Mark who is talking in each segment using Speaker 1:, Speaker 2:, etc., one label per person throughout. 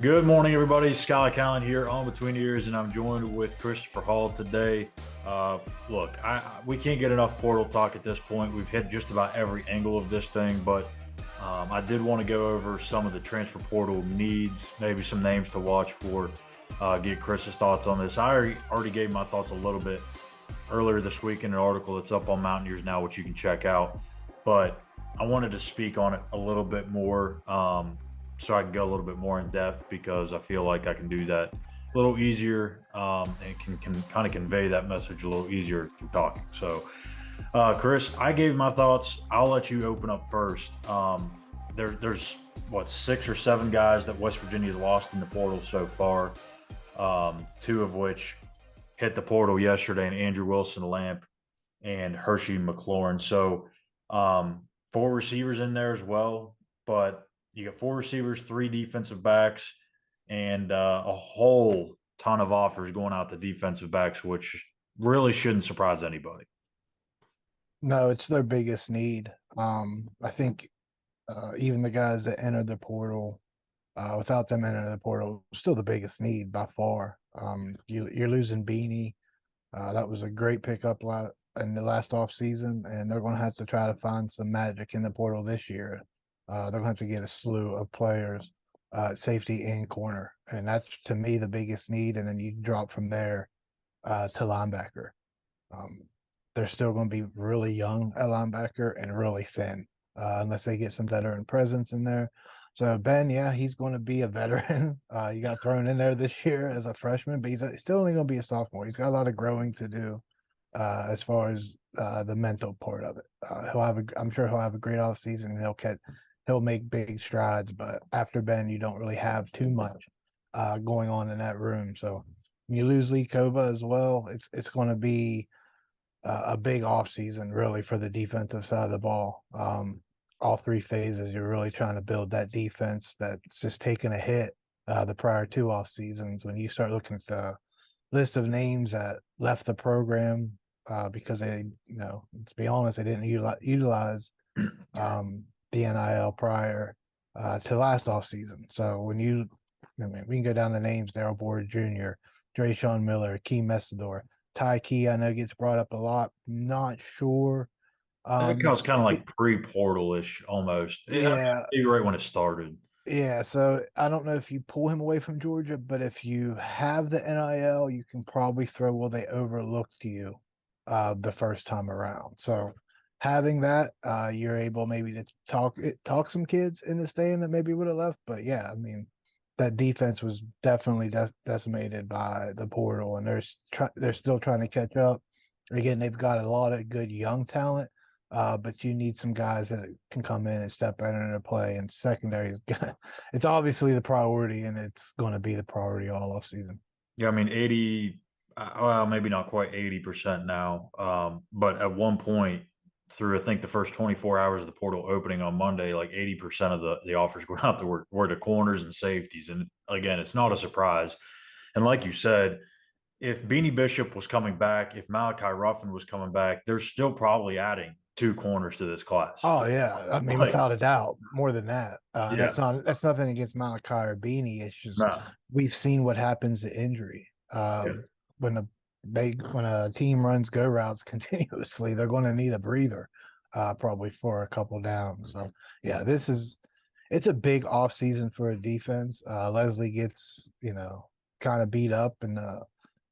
Speaker 1: Good morning, everybody. Schuyler Callihan here on Between Eers, and I'm joined with Christopher Hall today. Look, we can't get enough portal talk at this point. We've hit just about every angle of this thing, but I did want to go over some of the transfer portal needs, maybe some names to watch for, get Chris's thoughts on this. I already gave my thoughts a little bit earlier this week in an article that's up on Mountaineers Now, which you can check out. But I wanted to speak on it a little bit more, so I can go a little bit more in depth because I feel like I can do that a little easier, and can kind of convey that message a little easier through talking. So, Chris, I gave my thoughts. I'll let you open up first. There's what, 6 or 7 guys that West Virginia's lost in the portal so far, two of which hit the portal yesterday, and Andrew Wilson Lamp and Hershey McLaurin. So, 4 receivers in there as well, but you got 4 receivers, 3 defensive backs, and a whole ton of offers going out to defensive backs, which really shouldn't surprise anybody.
Speaker 2: No, it's their biggest need. I think even the guys that entered the portal, without them entering the portal, still the biggest need by far. You're losing Beanie. That was a great pickup in the last off season, and they're going to have to try to find some magic in the portal this year. They're going to have to get a slew of players at safety and corner, and that's to me the biggest need. And then you drop from there to linebacker. Um, they're still going to be really young at linebacker and really thin unless they get some veteran presence in there. So Ben, yeah, he's going to be a veteran. He got thrown in there this year as a freshman, but he's still only going to be a sophomore. He's got a lot of growing to do as far as the mental part of it. I'm sure he'll have a great offseason and he'll make big strides. But after Ben, you don't really have too much going on in that room. So when you lose Lee Kova as well, it's going to be a big offseason really for the defensive side of the ball. All 3 phases, you're really trying to build that defense that's just taken a hit the prior 2 off seasons. When you start looking at the list of names that left the program because they, let's be honest, they didn't utilize the NIL prior to last off season. So I mean, we can go down the names: Daryl Board Jr., Drayshawn Miller, Key Messidor, Ty Key. I know gets brought up a lot. Not sure.
Speaker 1: That was kind of
Speaker 2: If it,
Speaker 1: like pre-portal-ish almost. Yeah,
Speaker 2: yeah,
Speaker 1: maybe right when it started.
Speaker 2: yeah. So I don't know if you pull him away from Georgia, but if you have the NIL, you can probably throw, well, they overlooked you the first time around. So having that, you're able maybe to talk some kids into staying that maybe would have left. But yeah, I mean, that defense was definitely decimated by the portal, and they're still trying to catch up. Again, they've got a lot of good young talent, but you need some guys that can come in and step in and play. And secondary is it's obviously the priority, and it's going to be the priority all off season.
Speaker 1: Yeah, I mean, 80, well, maybe not quite 80% now, but at one point through, I think the first 24 hours of the portal opening on Monday, like 80% of the offers going out there were to corners and safeties. And again, it's not a surprise. And like you said, if Beanie Bishop was coming back, if Malachi Ruffin was coming back, they're still probably adding 2 corners to this class.
Speaker 2: Oh yeah, I mean
Speaker 1: Like,
Speaker 2: without a doubt, more than that.
Speaker 1: yeah,
Speaker 2: That's nothing against Malachi or Beanie. It's just
Speaker 1: no,
Speaker 2: we've seen what happens to injury.
Speaker 1: yeah,
Speaker 2: When when a team runs go routes continuously, they're going to need a breather, probably for a couple downs. So yeah, it's a big off season for a defense. Leslie gets kind of beat up and a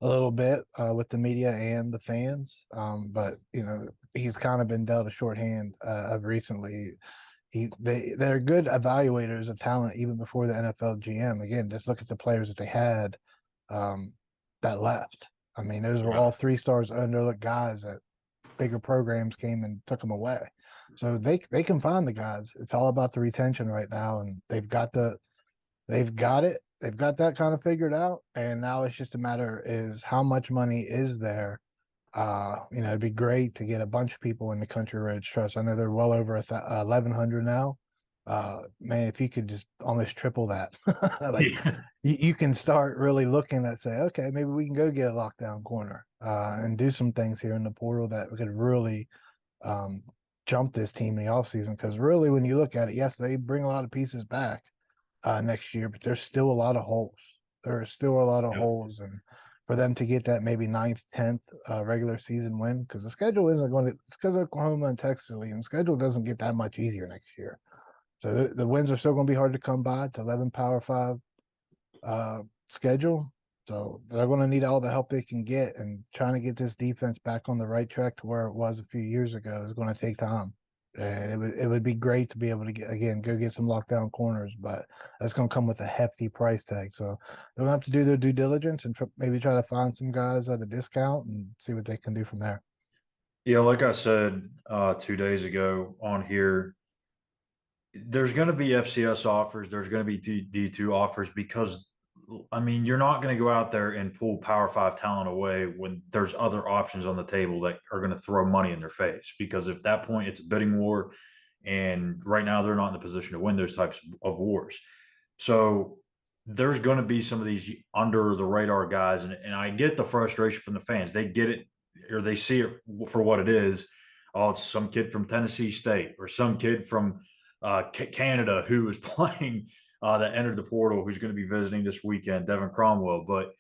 Speaker 2: little bit with the media and the fans, but he's kind of been dealt a short hand of recently. They're good evaluators of talent even before the NFL GM. Again, just look at the players that they had um, that left. I mean, those were
Speaker 1: yeah.
Speaker 2: all 3 stars underlooked guys that bigger programs came and took them away. So they can find the guys. It's all about the retention right now, and they've got it. They've got that kind of figured out, and now it's just a matter is how much money is there. It'd be great to get a bunch of people in the Country Roads Trust. I know they're well over 1,100 now. Man, if you could just almost triple that, like
Speaker 1: Yeah.
Speaker 2: you can start really looking at say, okay, maybe we can go get a lockdown corner and do some things here in the portal that could really um, jump this team in the offseason. Because really, when you look at it, yes, they bring a lot of pieces back, next year, but there's still a lot of holes. There are still a lot of
Speaker 1: Yep.
Speaker 2: holes, and for them to get that maybe ninth, 10th regular season win, because the schedule isn't going to, it's because Oklahoma and Texas league, and the schedule doesn't get that much easier next year. So the wins are still going to be hard to come by. To 11 Power Five schedule. So they're going to need all the help they can get, and trying to get this defense back on the right track to where it was a few years ago is going to take time. And it would be great to be able to go get some lockdown corners, but that's going to come with a hefty price tag. So they're going to have to do their due diligence and maybe try to find some guys at a discount and see what they can do from there.
Speaker 1: Yeah, like I said 2 days ago on here, there's going to be FCS offers. There's going to be D2 offers because, I mean, you're not going to go out there and pull Power Five talent away when there's other options on the table that are going to throw money in their face. Because at that point, it's a bidding war. And right now, they're not in the position to win those types of wars. So there's going to be some of these under the radar guys. And I get the frustration from the fans. They get it or they see it for what it is. Oh, it's some kid from Tennessee State or some kid from Canada who is playing that entered the portal, who's going to be visiting this weekend, Devin Cromwell. But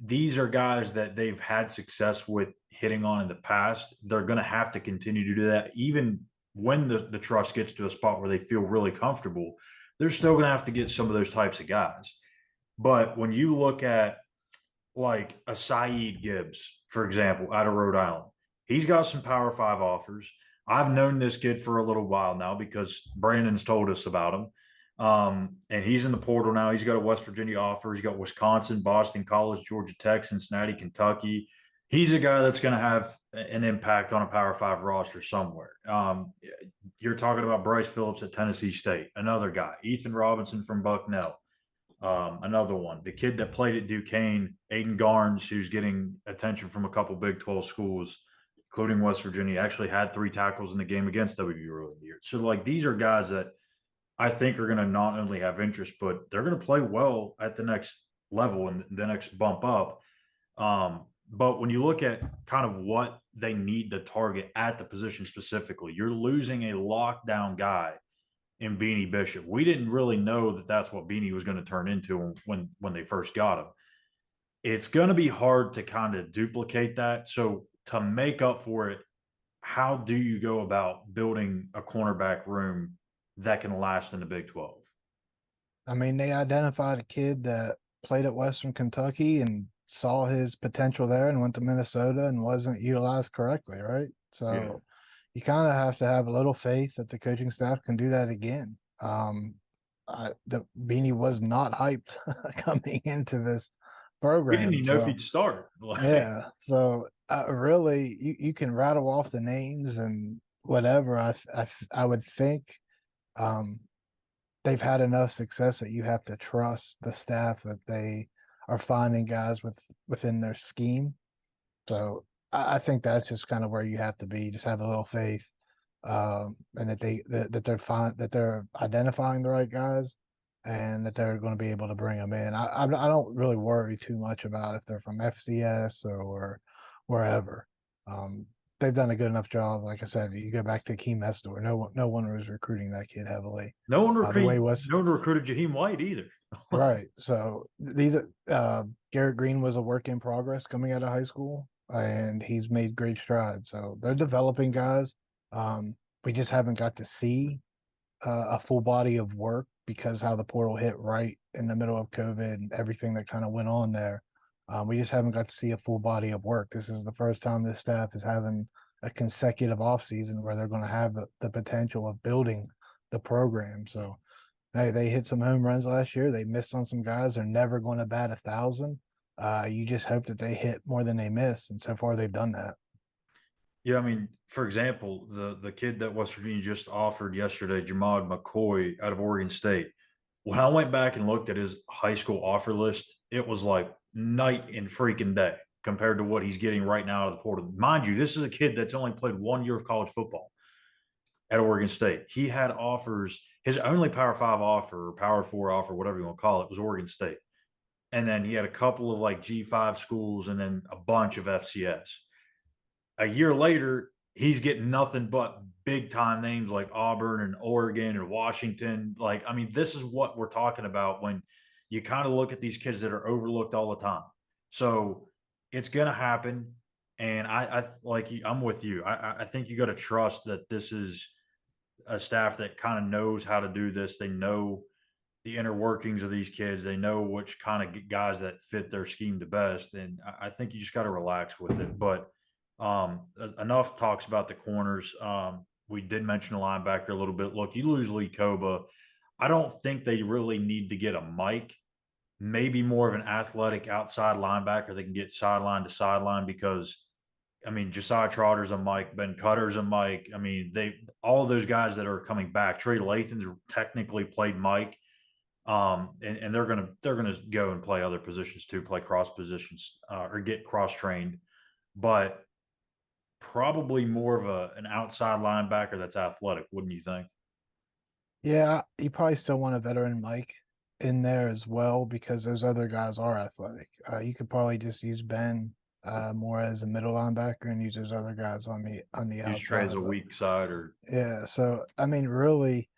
Speaker 1: these are guys that they've had success with hitting on in the past. They're going to have to continue to do that, even when the trust gets to a spot where they feel really comfortable. They're still going to have to get some of those types of guys. But when you look at like a Saeed Gibbs, for example, out of Rhode Island. He's got some Power Five offers. I've known this kid for a little while now because Brandon's told us about him. And he's in the portal now. He's got a West Virginia offer. He's got Wisconsin, Boston College, Georgia Tech, Cincinnati, Kentucky. He's a guy that's going to have an impact on a Power Five roster somewhere. You're talking about Bryce Phillips at Tennessee State, another guy. Ethan Robinson from Bucknell. Another one, the kid that played at Duquesne, Aiden Garnes, who's getting attention from a couple Big 12 schools, including West Virginia, actually had 3 tackles in the game against WVU early in the year. So, like, these are guys that I think are going to not only have interest, but they're going to play well at the next level and the next bump up. But when you look at kind of what they need to target at the position specifically, you're losing a lockdown guy in Beanie Bishop. We didn't really know that that's what Beanie was going to turn into when they first got him. It's going to be hard to kind of duplicate that. So to make up for it, how do you go about building a cornerback room that can last in the Big 12?
Speaker 2: I mean, they identified a kid that played at Western Kentucky and saw his potential there and went to Minnesota and wasn't utilized correctly, right?
Speaker 1: Yeah.
Speaker 2: So you kind of have to have a little faith that the coaching staff can do that again. The Beanie was not hyped coming into this
Speaker 1: We didn't
Speaker 2: program,
Speaker 1: even know if
Speaker 2: so
Speaker 1: he'd start. Like,
Speaker 2: yeah. So really, you can rattle off the names and whatever. I would think um, they've had enough success that you have to trust the staff that they are finding guys within their scheme. So I think that's just kind of where you have to be. Just have a little faith, and that they're identifying the right guys, and that they're going to be able to bring them in. I don't really worry too much about if they're from FCS or wherever. They've done a good enough job. Like I said, you go back to Keem Estor. No one was recruiting that kid heavily. The way West
Speaker 1: no one recruited Jaheim White either.
Speaker 2: Right. So these Garrett Green was a work in progress coming out of high school, and he's made great strides. So they're developing guys. We just haven't got to see a full body of work because how the portal hit right in the middle of COVID and everything that kind of went on there. We just haven't got to see a full body of work. This is the first time this staff is having a consecutive off season where they're going to have the potential of building the program. So they hit some home runs last year. They missed on some guys. They're never going to bat 1,000. You just hope that they hit more than they miss, and so far they've done that.
Speaker 1: Yeah, I mean, for example, the kid that West Virginia just offered yesterday, Jamad McCoy out of Oregon State. When I went back and looked at his high school offer list, it was like night and freaking day compared to what he's getting right now out of the portal. Mind you, this is a kid that's only played 1 year of college football at Oregon State. He had offers. His only Power Five offer or Power Four offer, whatever you want to call it, was Oregon State. And then he had a couple of like G5 schools and then a bunch of FCS. A year later, he's getting nothing but big time names like Auburn and Oregon and Washington. Like, I mean, this is what we're talking about when you kind of look at these kids that are overlooked all the time. So it's going to happen. And I like, I'm with you. I think you got to trust that this is a staff that kind of knows how to do this. They know the inner workings of these kids. They know which kind of guys that fit their scheme the best, and I think you just got to relax with it. But enough talks about the corners. We did mention the linebacker a little bit. Look, you lose Lee Koba. I don't think they really need to get a Mike. Maybe more of an athletic outside linebacker that can get sideline to sideline because I mean, Josiah Trotter's a Mike, Ben Cutter's a Mike. I mean, they all those guys that are coming back. Trey Lathan's technically played Mike, and they're gonna go and play other positions too, play cross positions or get cross trained, but probably more of an outside linebacker that's athletic, wouldn't you think?
Speaker 2: Yeah, you probably still want a veteran Mike in there as well because those other guys are athletic. You could probably just use Ben more as a middle linebacker and use those other guys on the
Speaker 1: Use Trey as
Speaker 2: outside.
Speaker 1: a
Speaker 2: But
Speaker 1: weak side, or
Speaker 2: yeah, so I mean, really,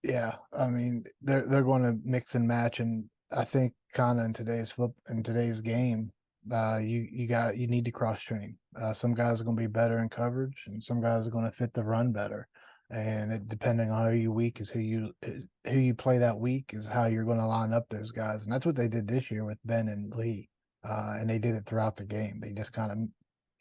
Speaker 2: yeah, I mean, they're going to mix and match, and I think kind of in today's game, you need to cross train. Some guys are going to be better in coverage, and some guys are going to fit the run better. And depending on who you week is who you play that week is how you're going to line up those guys, and that's what they did this year with Ben and Lee, and they did it throughout the game. They just kind of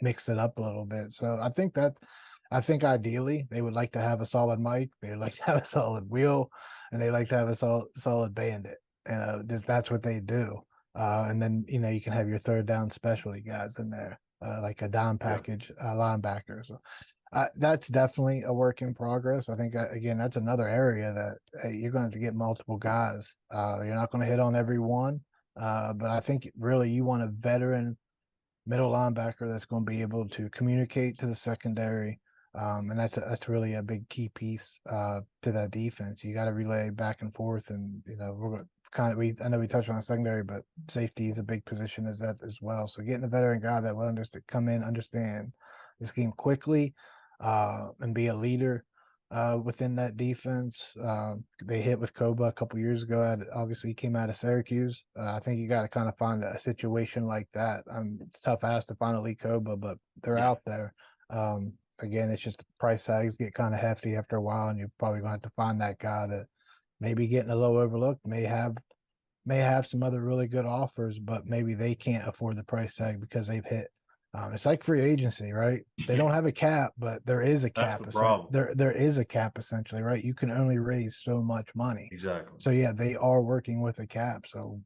Speaker 2: mixed it up a little bit. So I think ideally they would like to have a solid Mike, they would like to have a solid Wheel, and they like to have a solid Bandit. And that's what they do. And then you can have your third down specialty guys in there, like a down
Speaker 1: yeah,
Speaker 2: package linebacker. So that's definitely a work in progress. I think again that's another area that you're going to have to get multiple guys. You're not going to hit on every one, but I think really you want a veteran middle linebacker that's going to be able to communicate to the secondary. And that's really a big key piece to that defense. You got to relay back and forth, and we're kind of we I know we touched on the secondary, but safety is a big position as that as well. So getting a veteran guy that will understand, come in, understand this game quickly, and be a leader within that defense. They hit with Koba a couple years ago. Obviously, he came out of Syracuse. I think you got to kind of find a situation like that. It's tough ass to find a Lee Koba, but they're
Speaker 1: yeah,
Speaker 2: out there. Again, it's just the price tags get kind of hefty after a while, and you're probably going to have to find that guy that maybe getting a low overlooked may have some other really good offers, but maybe they can't afford the price tag because they've hit. It's like free agency, right? They don't
Speaker 1: yeah.
Speaker 2: have a cap, but there is a
Speaker 1: That's
Speaker 2: cap.
Speaker 1: the problem.
Speaker 2: There is a cap essentially, right? You can only raise so much money.
Speaker 1: Exactly.
Speaker 2: So yeah, they are working with a cap. So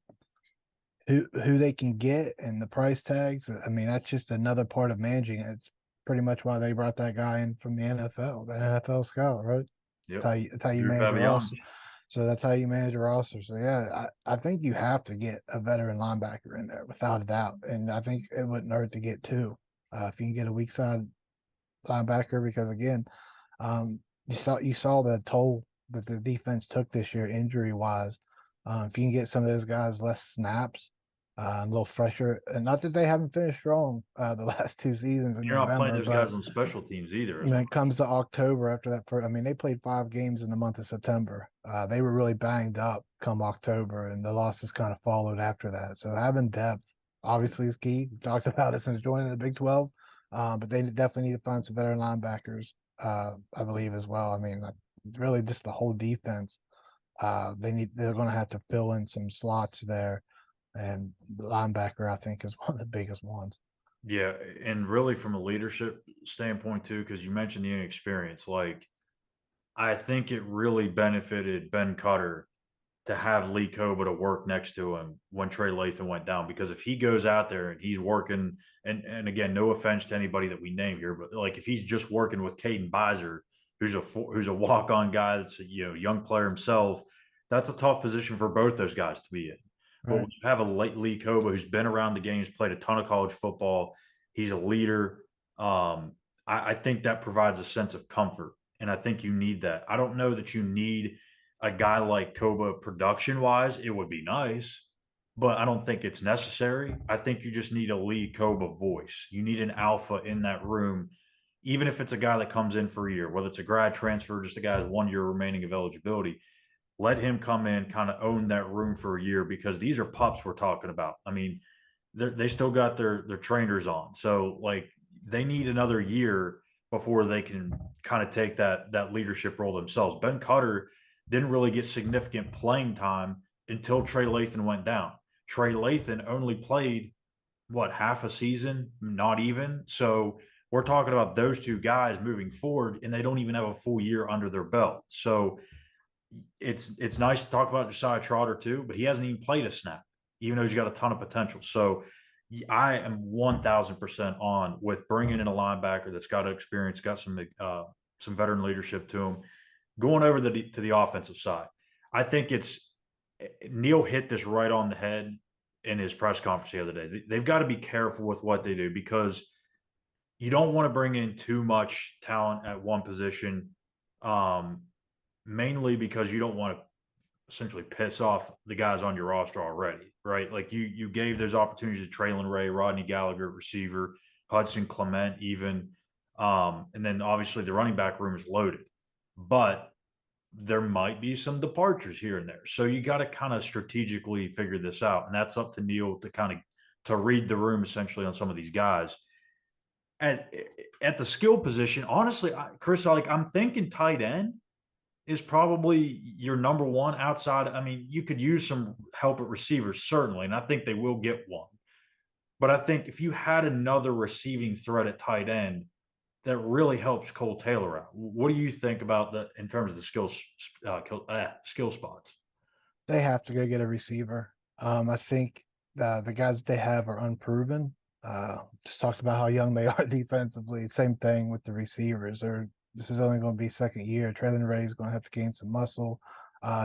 Speaker 2: who they can get and the price tags, I mean, that's just another part of managing it. It's pretty much why they brought that guy in from the NFL, that NFL scout, right?
Speaker 1: Yep.
Speaker 2: That's how you
Speaker 1: Drew
Speaker 2: manage a
Speaker 1: Fabian.
Speaker 2: roster. So that's how you manage a roster. So yeah, I think you have to get a veteran linebacker in there without a doubt. And I think it wouldn't hurt to get two. If you can get a weak side linebacker, because again, you saw the toll that the defense took this year injury wise. If you can get some of those guys less snaps, a little fresher, and not that they haven't finished strong the last two seasons in
Speaker 1: You're not playing
Speaker 2: November,
Speaker 1: those
Speaker 2: but
Speaker 1: guys on special teams either, as
Speaker 2: when
Speaker 1: much.
Speaker 2: it comes to October after that, I mean, they played 5 games in the month of September. They were really banged up come October, and the losses kind of followed after that. So having depth obviously is key. We talked about it since joining the Big 12, but they definitely need to find some veteran linebackers, I believe, as well. I mean, really just the whole defense. They're going to have to fill in some slots there, and the linebacker I think is one of the biggest ones.
Speaker 1: Yeah, and really from a leadership standpoint too, because you mentioned the inexperience. Like, I think it really benefited Ben Cutter to have Lee Koba to work next to him when Trey Lathan went down. Because if he goes out there and he's working, and again, no offense to anybody that we name here, but like if he's just working with Caden Bizer, who's a walk on guy that's a young player himself, that's a tough position for both those guys to be in. But when
Speaker 2: Right.
Speaker 1: you have a late Lee Koba who's been around the games, played a ton of college football, he's a leader. I think that provides a sense of comfort, and I think you need that. I don't know that you need a guy like Koba production wise. It would be nice, but I don't think it's necessary. I think you just need a Lee Koba voice. You need an alpha in that room even if it's a guy that comes in for a year, whether it's a grad transfer, just a guy has 1 year remaining of eligibility, let him come in, kind of own that room for a year because these are pups we're talking about. I mean, they still got their trainers on, so like they need another year before they can kind of take that leadership role themselves. Ben Cutter didn't really get significant playing time until Trey Lathan went down. Trey Lathan only played what, half a season, not even. So we're talking about those two guys moving forward, and they don't even have a full year under their belt. So it's nice to talk about Josiah Trotter too, but he hasn't even played a snap, even though he's got a ton of potential. So I am 1,000% on with bringing in a linebacker that's got experience, got some veteran leadership to him, going over to the offensive side. I think it's Neil hit this right on the head in his press conference the other day. They've got to be careful with what they do because you don't want to bring in too much talent at one position, um, mainly because you don't want to essentially piss off the guys on your roster already, right? Like you gave those opportunities to Traylon Ray, Rodney Gallagher, receiver, Hudson Clement, even, and then obviously the running back room is loaded, but there might be some departures here and there. So you got to kind of strategically figure this out, and that's up to Neil to kind of to read the room essentially on some of these guys. At at the skill position, honestly, Chris, like I'm thinking tight end is probably your number one outside. I mean, you could use some help at receivers, certainly, and I think they will get one. But I think if you had another receiving threat at tight end, that really helps Cole Taylor out. What do you think about that in terms of the skill spots?
Speaker 2: They have to go get a receiver. I think the guys that they have are unproven. Just talked about how young they are defensively. Same thing with the receivers. This is only going to be second year. Traylon Ray is going to have to gain some muscle.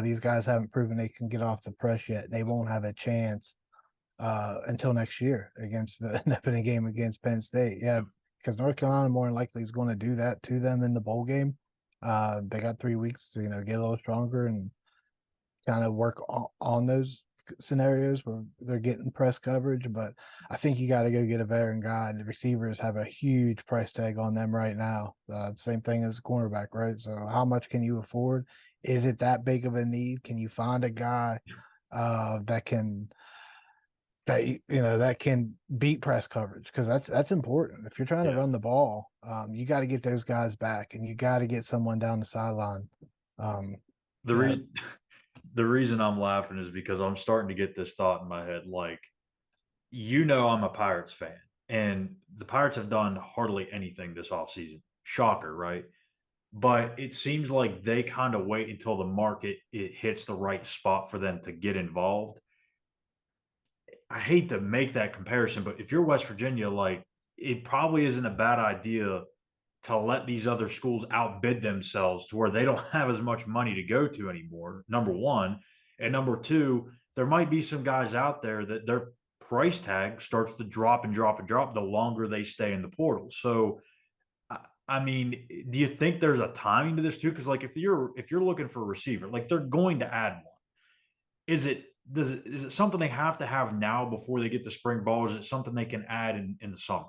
Speaker 2: These guys haven't proven they can get off the press yet, and they won't have a chance until next year against the opening game against Penn State. Yeah, because North Carolina more than likely is going to do that to them in the bowl game. They got 3 weeks to get a little stronger and kind of work on those scenarios where they're getting press coverage. But I think you got to go get a veteran guy, and the receivers have a huge price tag on them right now. Same thing as cornerback, right? So how much can you afford? Is it that big of a need? Can you find a guy that can that can beat press coverage? Because that's important. If you're trying to
Speaker 1: Yeah.
Speaker 2: run the ball, you got to get those guys back, and you got to get someone down the sideline. Um,
Speaker 1: The
Speaker 2: that
Speaker 1: re- the reason I'm laughing is because I'm starting to get this thought in my head. Like, I'm a Pirates fan, and the Pirates have done hardly anything this offseason. Shocker, right? But it seems like they kind of wait until the market it hits the right spot for them to get involved. I hate to make that comparison, but if you're West Virginia, like it probably isn't a bad idea to let these other schools outbid themselves to where they don't have as much money to go to anymore. Number one, and number two, there might be some guys out there that their price tag starts to drop and drop and drop the longer they stay in the portal. So I mean, do you think there's a timing to this too? Because like if you're looking for a receiver, like they're going to add one. Is it something they have to have now before they get the spring ball? Or is it something they can add in the summer?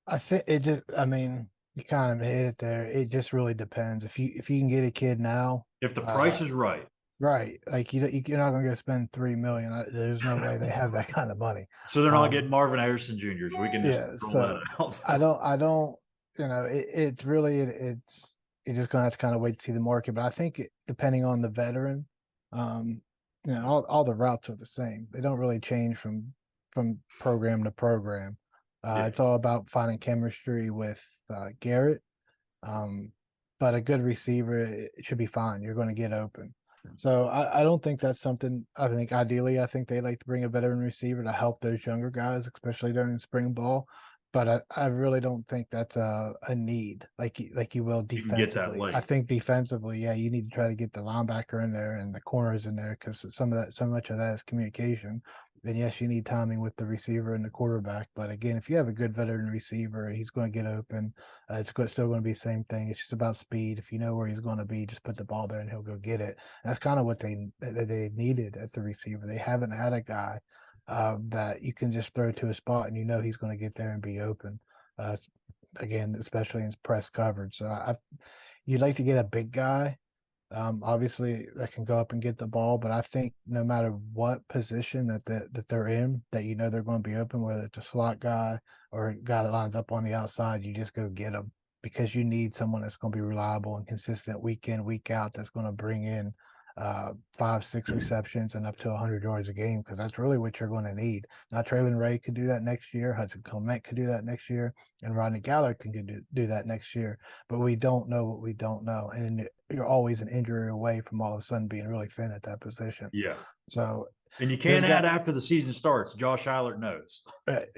Speaker 2: I think it just, I mean, you kind of hit it there. It just really depends. If you can get a kid now,
Speaker 1: If the
Speaker 2: uh,
Speaker 1: price is right.
Speaker 2: right, like you're not gonna go spend 3 million. There's no way they have that kind of money.
Speaker 1: So they're not getting
Speaker 2: Um,
Speaker 1: Marvin Harrison Jr.'s. We can just
Speaker 2: yeah,
Speaker 1: roll that
Speaker 2: so
Speaker 1: out.
Speaker 2: I don't, it's really it's you're just gonna have to kind of wait to see the market. But I think depending on the veteran, um, all the routes are the same. They don't really change from program to program.
Speaker 1: Yeah.
Speaker 2: It's all about finding chemistry with Garrett. Um, but a good receiver, it should be fine. You're going to get open. So I don't think that's something. I think ideally, I think they like to bring a veteran receiver to help those younger guys, especially during spring ball. But I really don't think that's a need like you will
Speaker 1: You can get that
Speaker 2: defensively. I
Speaker 1: late.
Speaker 2: think defensively, yeah, you need to try to get the linebacker in there and the corners in there because so much of that is communication. And yes, you need timing with the receiver and the quarterback. But again, if you have a good veteran receiver, he's going to get open. Still going to be the same thing. It's just about speed. If you know where he's going to be, just put the ball there and he'll go get it. That's kind of what they needed as the receiver. They haven't had a guy that you can just throw to a spot and he's going to get there and be open. Uh, again, especially in press coverage. So you'd like to get a big guy, obviously that can go up and get the ball, but I think no matter what position that they're in, that you know they're going to be open, whether it's a slot guy or a guy that lines up on the outside, you just go get them because you need someone that's going to be reliable and consistent week in, week out. That's going to bring in 5, 6 receptions and up to 100 yards a game because that's really what you're going to need. Now, Traylon Ray could do that next year. Hudson Clement could do that next year, and Rodney Gallagher can do that next year. But we don't know what we don't know, and you're always an injury away from all of a sudden being really thin at that position.
Speaker 1: Yeah.
Speaker 2: So
Speaker 1: And you
Speaker 2: this
Speaker 1: can't add
Speaker 2: guy,
Speaker 1: after the season starts. Josh Schuyler knows.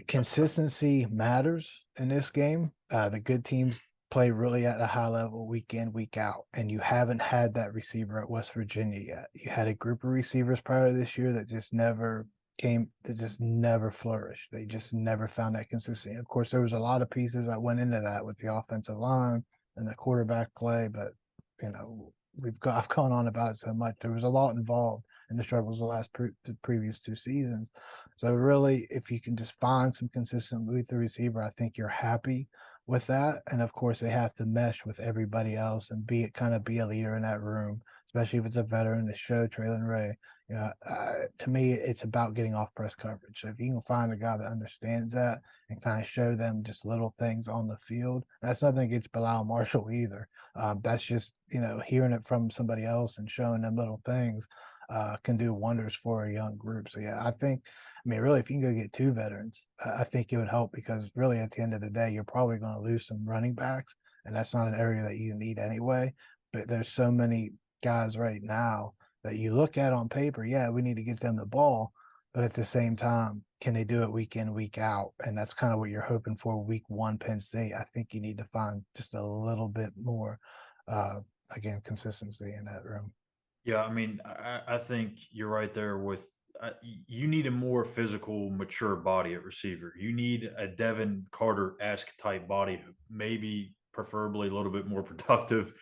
Speaker 2: consistency matters in this game. The good teams play really at a high level week in, week out, and you haven't had that receiver at West Virginia yet. You had a group of receivers prior to this year that just never that just never flourished. They just never found that consistency. Of course, there was a lot of pieces that went into that with the offensive line and the quarterback play, but I've gone on about it so much. There was a lot involved in the struggles the previous 2 seasons. So really, if you can just find some consistent with the receiver, I think you're happy with that. And of course, they have to mesh with everybody else and be a leader in that room, especially if it's a veteran. To show Traylon Ray, to me, it's about getting off press coverage. So if you can find a guy that understands that and kind of show them just little things on the field, that's nothing against Bilal Marshall either. That's just hearing it from somebody else and showing them little things can do wonders for a young group. So yeah, I mean, really, if you can go get 2 veterans, I think it would help because really at the end of the day, you're probably going to lose some running backs, and that's not an area that you need anyway. But there's so many guys right now that you look at on paper. Yeah, we need to get them the ball, but at the same time, can they do it week in, week out? And that's kind of what you're hoping for week one, Penn State. I think you need to find just a little bit more, again, consistency in that room.
Speaker 1: Yeah, I mean, I think you're right there with you need a more physical, mature body at receiver. You need a Devin Carter-esque type body, maybe preferably a little bit more productive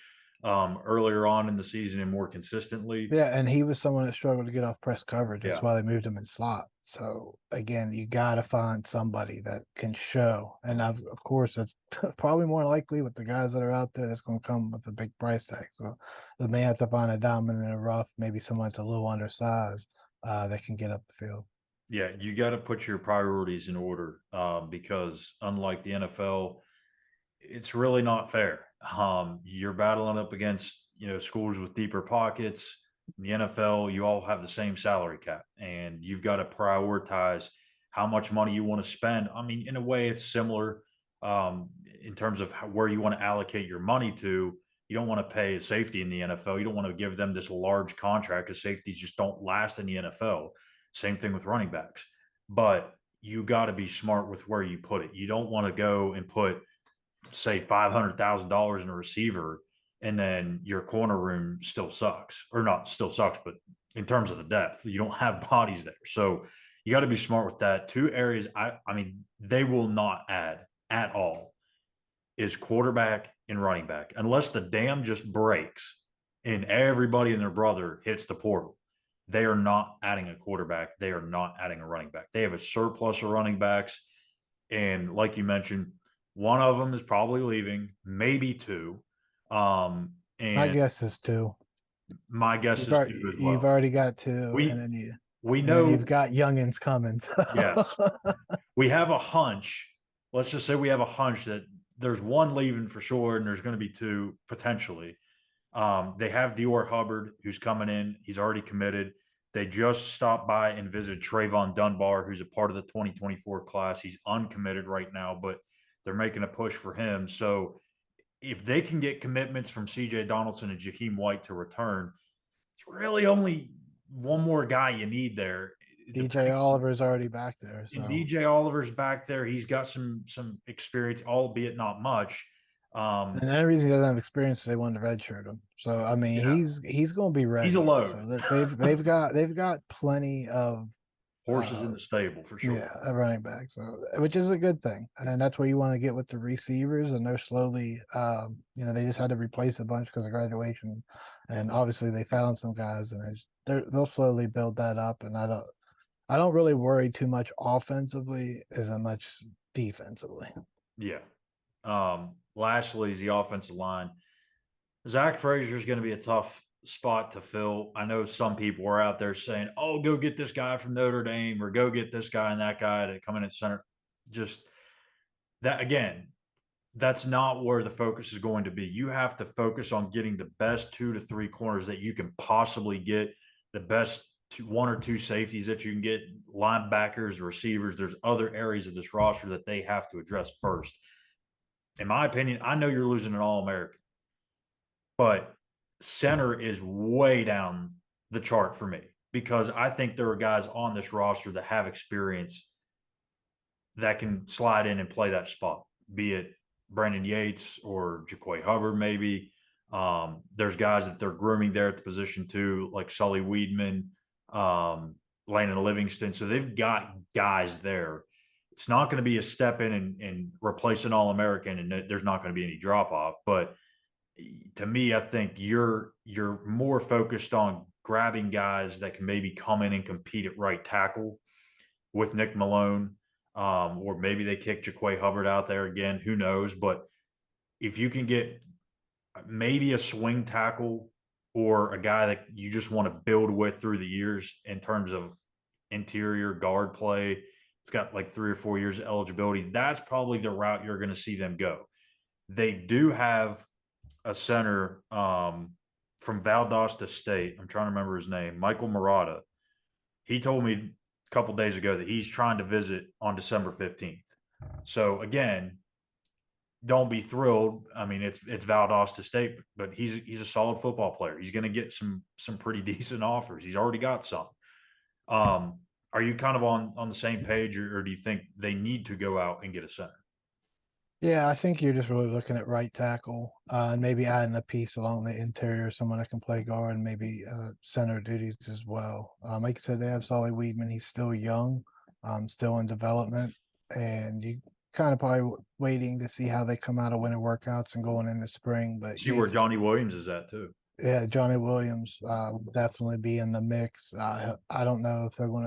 Speaker 1: earlier on in the season and more consistently.
Speaker 2: Yeah, and he was someone that struggled to get off press coverage. That's
Speaker 1: Yeah.
Speaker 2: why they moved him in slot. So again, you got to find somebody that can show. And of course, it's probably more likely with the guys that are out there that's going to come with a big price tag. So they may have to find a diamond in the rough, maybe someone that's a little undersized that can get up the field.
Speaker 1: Yeah, you got to put your priorities in order because unlike the NFL, it's really not fair. You're battling up against schools with deeper pockets. In the NFL, you all have the same salary cap, and you've got to prioritize how much money you want to spend. I mean, in a way, it's similar in terms of where you want to allocate your money to. You don't want to pay a safety in the NFL. You don't want to give them this large contract because safeties just don't last in the NFL. Same thing with running backs. But you got to be smart with where you put it. You don't want to go and put say $500,000 in a receiver, and then your corner room still sucks, or not still sucks, but in terms of the depth, you don't have bodies there. So you got to be smart with that. 2 areas, I mean, they will not add at all is quarterback and running back, unless the dam just breaks and everybody and their brother hits the portal. They are not adding a quarterback. They are not adding a running back. They have a surplus of running backs. And like you mentioned, one of them is probably leaving, maybe two.
Speaker 2: My
Speaker 1: And
Speaker 2: guess is 2.
Speaker 1: my guess is two as
Speaker 2: You've
Speaker 1: well.
Speaker 2: already got 2,
Speaker 1: We we
Speaker 2: and then you've
Speaker 1: know,
Speaker 2: got youngins coming.
Speaker 1: yes, we have a hunch. Let's just say we have a hunch that there's one leaving for sure, and there's going to be two potentially. They have Dior Hubbard, who's coming in. He's already committed. They just stopped by and visited Trayvon Dunbar, who's a part of the 2024 class. He's uncommitted right now, but they're making a push for him. So if they can get commitments from CJ Donaldson and Jakeem White to return, it's really only one more guy you need there.
Speaker 2: DJ Oliver's already back there,
Speaker 1: And
Speaker 2: so.
Speaker 1: DJ Oliver's back there. He's got some experience, albeit not much.
Speaker 2: And the only reason he doesn't have experience is they wanted to redshirt him. So I mean,
Speaker 1: Yeah,
Speaker 2: he's going to be
Speaker 1: he's a
Speaker 2: ready.
Speaker 1: load.
Speaker 2: So that they've got plenty of
Speaker 1: Horses
Speaker 2: uh
Speaker 1: in the stable for sure.
Speaker 2: yeah, a running back. So which is a good thing, and that's what you want to get with the receivers. And they're slowly, they just had to replace a bunch because of graduation, and obviously they found some guys, and they'll slowly build that up. And I don't really worry too much offensively as much defensively.
Speaker 1: Yeah. Lastly, is the offensive line. Zach Frazier is going to be a tough spot to fill. I know some people are out there saying, "Oh, go get this guy from Notre Dame, or go get this guy and that guy to come in at center." Just that again, that's not where the focus is going to be. You have to focus on getting the best 2 to 3 corners that you can possibly get, the best one or two safeties that you can get, linebackers, receivers. There's other areas of this roster that they have to address first. In my opinion, I know you're losing an All American, but center is way down the chart for me because I think there are guys on this roster that have experience that can slide in and play that spot, be it Brandon Yates or Jaquay Hubbard, maybe. There's guys that they're grooming there at the position too, like Sully Weedman, Landon Livingston. So they've got guys there. It's not going to be a step in and replace an All American, and there's not going to be any drop off. But to me, I think you're more focused on grabbing guys that can maybe come in and compete at right tackle with Nick Malone, or maybe they kick Jaquay Hubbard out there again. Who knows? But if you can get maybe a swing tackle or a guy that you just want to build with through the years in terms of interior guard play, it's got like 3 or 4 years of eligibility. That's probably the route you're going to see them go. They do have a center from Valdosta State. I'm trying to remember his name, Michael Murata. He told me a couple days ago that he's trying to visit on December 15th. So again, don't be thrilled. I mean, it's Valdosta State, but he's a solid football player. He's going to get some pretty decent offers. He's already got some. Are you kind of on the same page, or do you think they need to go out and get a center?
Speaker 2: Yeah, I think you're just really looking at right tackle, and maybe adding a piece along the interior, someone that can play guard and maybe center duties as well. Like I said, they have Solly Weedman. He's still young, still in development, and you kind of probably waiting to see how they come out of winter workouts and going into spring. But
Speaker 1: See where
Speaker 2: Yates is,
Speaker 1: Johnny Williams is at too.
Speaker 2: yeah, Johnny Williams will definitely be in the mix. I don't know if they're going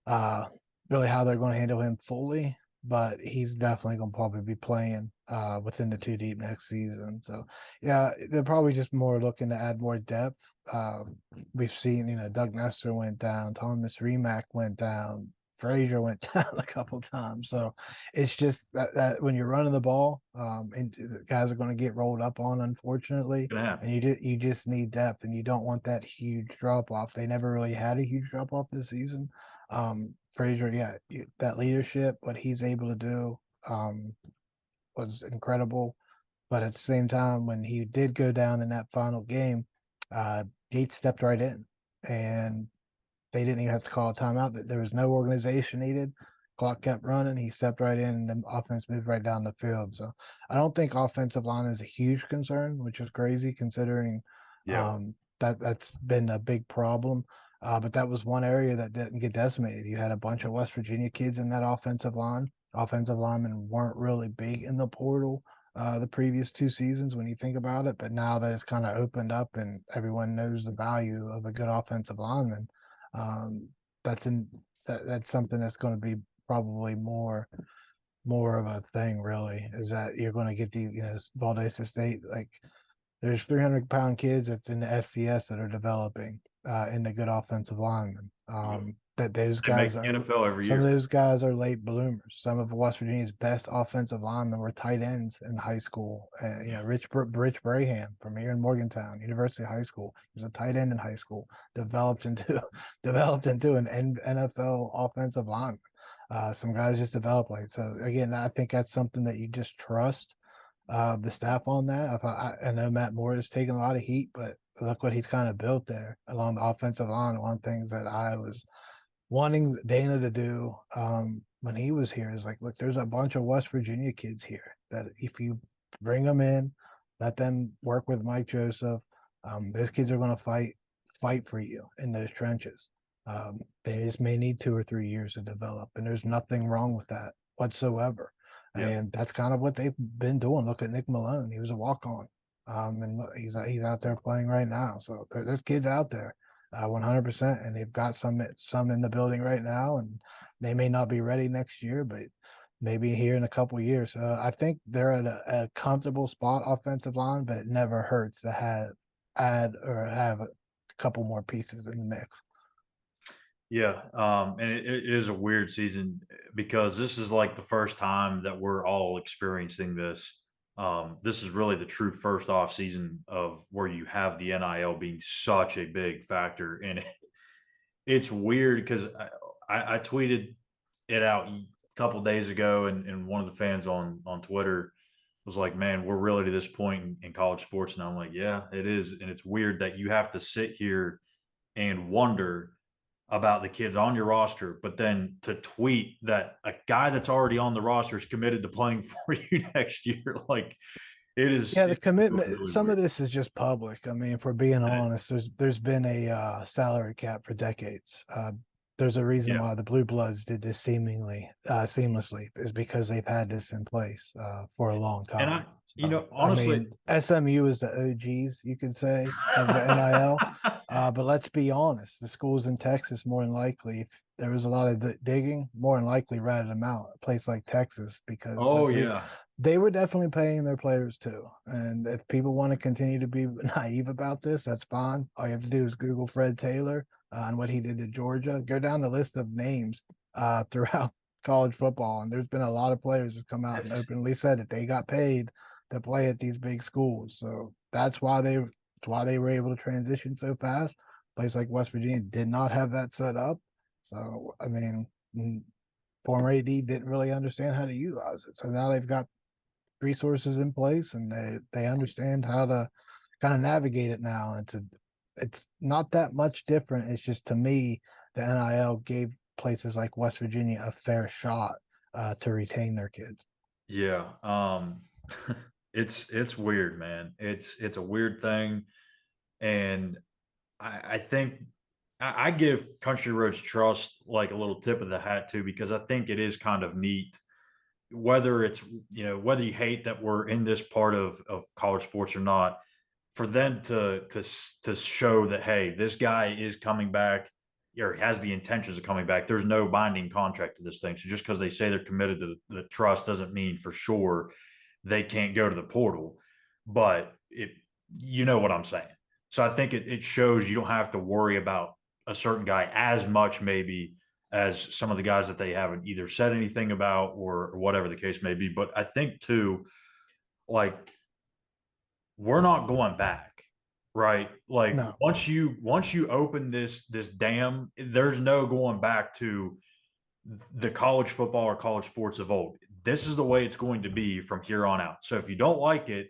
Speaker 2: to uh, really how they're going to handle him fully, but he's definitely going to probably be playing within the two deep next season. So, yeah, they're probably just more looking to add more depth. Uh, we've seen, Doug Nestor went down, Thomas Remack went down, Frazier went down a couple times. So it's just that when you're running the ball, and the guys are going to get rolled up on, unfortunately.
Speaker 1: Gonna
Speaker 2: And
Speaker 1: happen.
Speaker 2: you just need depth, and you don't want that huge drop off. They never really had a huge drop off this season. Frazier, yeah, that leadership, what he's able to do, was incredible. But at the same time, when he did go down in that final game, Gates stepped right in, and they didn't even have to call a timeout. There was no organization needed. Clock kept running. He stepped right in, and the offense moved right down the field. So I don't think offensive line is a huge concern, which is crazy considering
Speaker 1: Yeah.
Speaker 2: that's been a big problem. But that was one area that didn't get decimated. You had a bunch of West Virginia kids in that offensive line. Offensive linemen weren't really big in the portal the previous 2 seasons when you think about it, but now that it's kind of opened up and everyone knows the value of a good offensive lineman, um, that's in that's something that's going to be probably more of a thing. Really, is that you're going to get these, Valdosta State, like there's 300-pound kids that's in the FCS that are developing into good offensive linemen.
Speaker 1: Yep.
Speaker 2: That those
Speaker 1: They make
Speaker 2: guys
Speaker 1: the
Speaker 2: are
Speaker 1: NFL every
Speaker 2: some of
Speaker 1: year.
Speaker 2: those guys are late bloomers. Some of West Virginia's best offensive linemen were tight ends in high school.
Speaker 1: Yeah.
Speaker 2: Rich Braham from here in Morgantown, University High School. He was a tight end in high school. Developed into developed into an NFL offensive lineman. Some guys just develop late. So again, I think that's something that you just trust the staff on that. I know Matt Moore has taken a lot of heat, but look what he's kind of built there along the offensive line. One of the things that I was wanting Dana to do when he was here is like, look, there's a bunch of West Virginia kids here that if you bring them in, let them work with Mike Joseph, those kids are going to fight for you in those trenches. They just may need 2 or 3 years to develop, and there's nothing wrong with that whatsoever.
Speaker 1: Yeah.
Speaker 2: And that's kind of what they've been doing. Look at Nick Malone; he was a walk-on, and look, he's out there playing right now. So there's kids out there, 100%, and they've got some in the building right now, and they may not be ready next year, but maybe here in a couple years. I think they're at a comfortable spot offensive line, but it never hurts to have a couple more pieces in the mix.
Speaker 1: Yeah, and it is a weird season because this is like the first time that we're all experiencing this. This is really the true first off season of where you have the NIL being such a big factor, and it's weird because I tweeted it out a couple days ago, and one of the fans on Twitter was like, "Man, we're really to this point in college sports," and I'm like, "Yeah, it is," and it's weird that you have to sit here and wonder about the kids on your roster, but then to tweet that a guy that's already on the roster is committed to playing for you next year, like
Speaker 2: Yeah, the
Speaker 1: it's really,
Speaker 2: commitment.
Speaker 1: really
Speaker 2: Some of
Speaker 1: weird.
Speaker 2: this is just public. I mean, if we're being
Speaker 1: And
Speaker 2: honest, there's been a salary cap for decades. There's a reason
Speaker 1: yeah,
Speaker 2: why the Blue Bloods did this seemingly seamlessly is because they've had this in place for a long
Speaker 1: and
Speaker 2: time. I
Speaker 1: honestly,
Speaker 2: mean, SMU is the OGs, you could say, of the NIL. But let's be honest, the schools in Texas more than likely, if there was a lot of digging, more than likely ratted them out. A place like Texas, because
Speaker 1: oh
Speaker 2: let's be
Speaker 1: yeah,
Speaker 2: they were definitely paying their players too. And if people want to continue to be naive about this, that's fine. All you have to do is Google Fred Taylor and what he did to Georgia. Go down the list of names throughout college football, and there's been a lot of players that come out and
Speaker 1: it's
Speaker 2: openly said that they got paid to play at these big schools. So that's why they were able to transition so fast. A place like West Virginia did not have that set up. So I mean, former AD didn't really understand how to utilize it. So now they've got resources in place and they understand how to kind of navigate it now. And it's not that much different. It's just to me, the NIL gave places like West Virginia a fair shot to retain their kids.
Speaker 1: yeah, it's weird, man. It's a weird thing, and I think I give Country Roads Trust like a little tip of the hat too because I think it is kind of neat whether it's whether you hate that we're in this part of college sports or not, for them to show that hey, this guy is coming back or has the intentions of coming back. There's no binding contract to this thing, so just because they say they're committed to the trust doesn't mean for sure they can't go to the portal. But it, you know what I'm saying. So I think it shows you don't have to worry about a certain guy as much maybe as some of the guys that they haven't either said anything about or whatever the case may be. But I think too, like we're not going back, right? Like
Speaker 2: No,
Speaker 1: once you open this dam, there's no going back to the college football or college sports of old. This is the way it's going to be from here on out. So if you don't like it,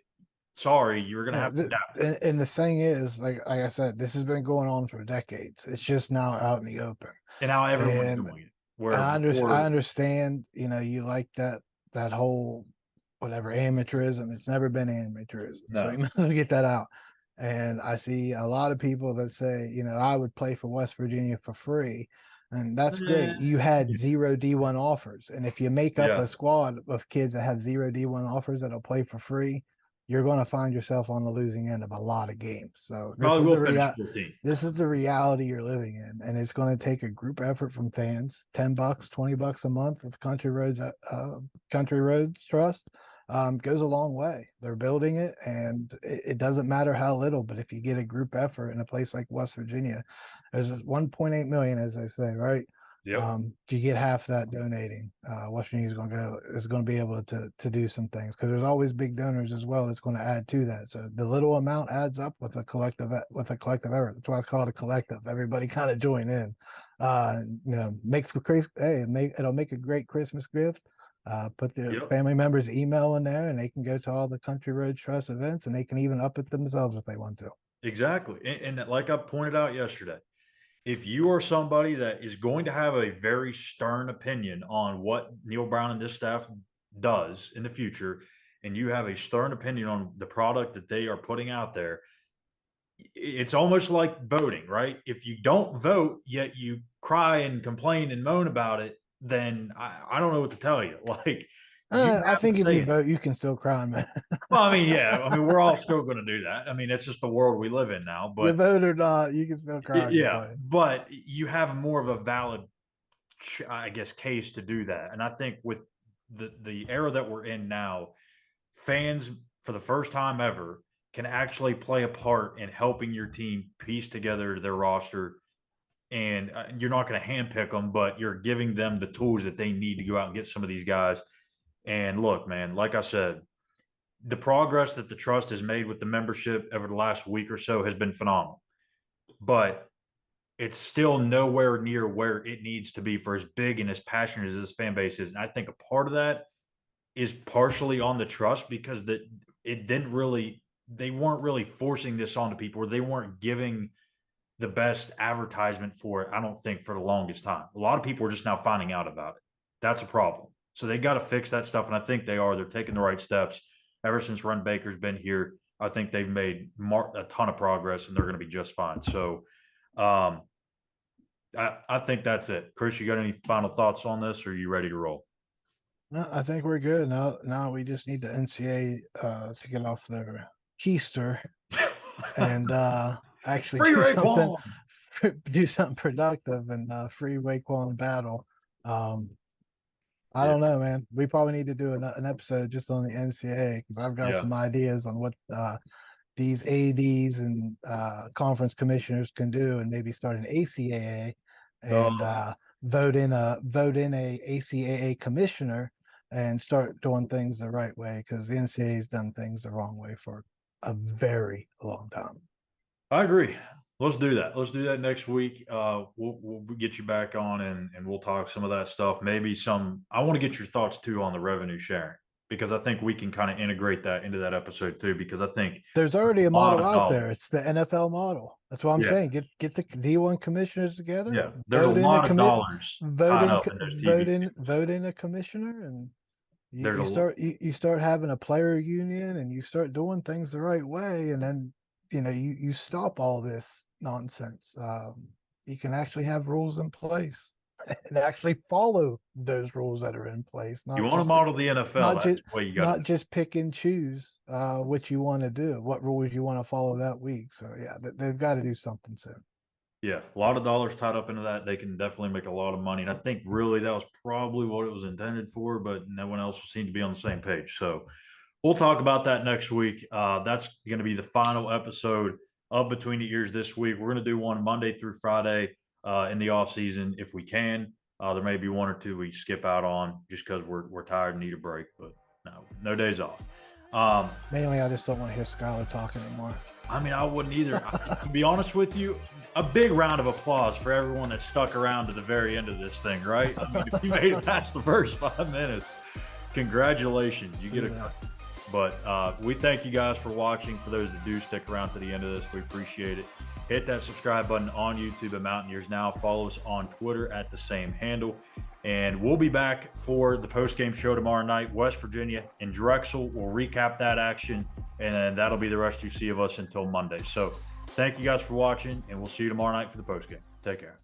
Speaker 1: sorry, you're going to
Speaker 2: yeah,
Speaker 1: have to adapt to it.
Speaker 2: and the thing is, like I said, this has been going on for decades. It's just now out in the open.
Speaker 1: And now everyone's
Speaker 2: And
Speaker 1: doing it. Where
Speaker 2: I
Speaker 1: before,
Speaker 2: understand, you like that whole whatever amateurism. It's never been amateurism. So you
Speaker 1: no,
Speaker 2: might as well get that out. And I see a lot of people that say, I would play for West Virginia for free. And that's
Speaker 1: eh,
Speaker 2: great. You had zero D1 offers. And if you make up a
Speaker 1: yeah,
Speaker 2: squad of kids that have zero D1 offers that'll play for free, you're going to find yourself on the losing end of a lot of games. So this
Speaker 1: probably
Speaker 2: is the
Speaker 1: will finish
Speaker 2: real
Speaker 1: 14th.
Speaker 2: this is the reality you're living in, and it's going to take a group effort from fans. $10, $20 a month with Country Roads Trust goes a long way. They're building it, and it doesn't matter how little, but if you get a group effort in a place like West Virginia, there's 1.8 million, as they say, right?
Speaker 1: Yep,
Speaker 2: To get half that donating, West Virginia is going to be able to do some things because there's always big donors as well that's going to add to that. So the little amount adds up with a collective effort. That's why it's called a collective. Everybody kind of join in. Makes a crazy. Hey, it'll make a great Christmas gift. Put the
Speaker 1: yep,
Speaker 2: family members' email in there, and they can go to all the Country Road Trust events, and they can even up it themselves if they want to.
Speaker 1: exactly. And like I pointed out yesterday, if you are somebody that is going to have a very stern opinion on what Neil Brown and this staff does in the future, and you have a stern opinion on the product that they are putting out there, it's almost like voting, right? If you don't vote, yet you cry and complain and moan about it, then I don't know what to tell you. Like, you
Speaker 2: I
Speaker 1: have a
Speaker 2: think if
Speaker 1: say
Speaker 2: you
Speaker 1: in it.
Speaker 2: vote, you can still cry, man.
Speaker 1: Well, I mean, yeah, I mean, we're all still going to do that. I mean, it's just the world we live in now.
Speaker 2: You
Speaker 1: But
Speaker 2: vote or not, you can still cry and
Speaker 1: yeah,
Speaker 2: complain.
Speaker 1: but you have more of a valid, I guess, case to do that. And I think with the era that we're in now, fans for the first time ever can actually play a part in helping your team piece together their roster. And you're not going to handpick them, but you're giving them the tools that they need to go out and get some of these guys. And look, man, like I said, the progress that the trust has made with the membership over the last week or so has been phenomenal. But it's still nowhere near where it needs to be for as big and as passionate as this fan base is. And I think a part of that is partially on the trust because they weren't really forcing this onto people, or they weren't giving the best advertisement for it, I don't think, for the longest time. A lot of people are just now finding out about it. That's a problem. So they got to fix that stuff. And I think they are. They're taking the right steps. Ever since Ron Baker's been here, I think they've made a ton of progress, and they're going to be just fine. So I think that's it. Chris, you got any final thoughts on this, or are you ready to roll?
Speaker 2: No, I think we're good. Now we just need the NCAA to get off their keister and actually
Speaker 1: Free Raekwon.
Speaker 2: do something productive and free Raekwon battle. I
Speaker 1: Yeah.
Speaker 2: don't know, man. We probably need to do an episode just on the NCAA because I've got
Speaker 1: Yeah.
Speaker 2: some ideas on what these ADs and conference commissioners can do, and maybe start an ACAA and vote in a ACAA commissioner and start doing things the right way, because the NCAA has done things the wrong way for a very long time.
Speaker 1: I agree. Let's do that. Let's do that next week. We'll get you back on, and we'll talk some of that stuff. Maybe some. I want to get your thoughts too on the revenue sharing, because I think we can kind of integrate that into that episode too. Because I think
Speaker 2: there's already a model out
Speaker 1: dollars.
Speaker 2: there. It's the NFL model. That's what I'm saying. Get the D1 commissioners together.
Speaker 1: Yeah, there's a lot of dollars.
Speaker 2: Vote in a commissioner, and you start having a player union, and you start doing things the right way, and then you stop all this nonsense. You can actually have rules in place and actually follow those rules that are in place.
Speaker 1: You want to model the NFL, that's the way you got
Speaker 2: not just pick and choose what you want to do, what rules you want to follow that week. So yeah, they've got to do something soon.
Speaker 1: Yeah, a lot of dollars tied up into that. They can definitely make a lot of money. And I think really that was probably what it was intended for, but no one else seemed to be on the same page. So we'll talk about that next week. That's going to be the final episode of Between the Ears this week. We're going to do one Monday through Friday in the off season if we can. There may be one or two we skip out on just because we're tired and need a break, but no days off.
Speaker 2: Mainly, I just don't want to hear Schuyler talk anymore.
Speaker 1: I mean, I wouldn't either. To be honest with you, a big round of applause for everyone that stuck around to the very end of this thing, right? I mean, if you made it past the first 5 minutes, congratulations. You get a But we thank you guys for watching. For those that do stick around to the end of this, we appreciate it. Hit that subscribe button on YouTube at Mountaineers Now. Follow us on Twitter at the same handle. And we'll be back for the post-game show tomorrow night. West Virginia and Drexel will recap that action, and that'll be the rest you see of us until Monday. So thank you guys for watching, and we'll see you tomorrow night for the post-game. Take care.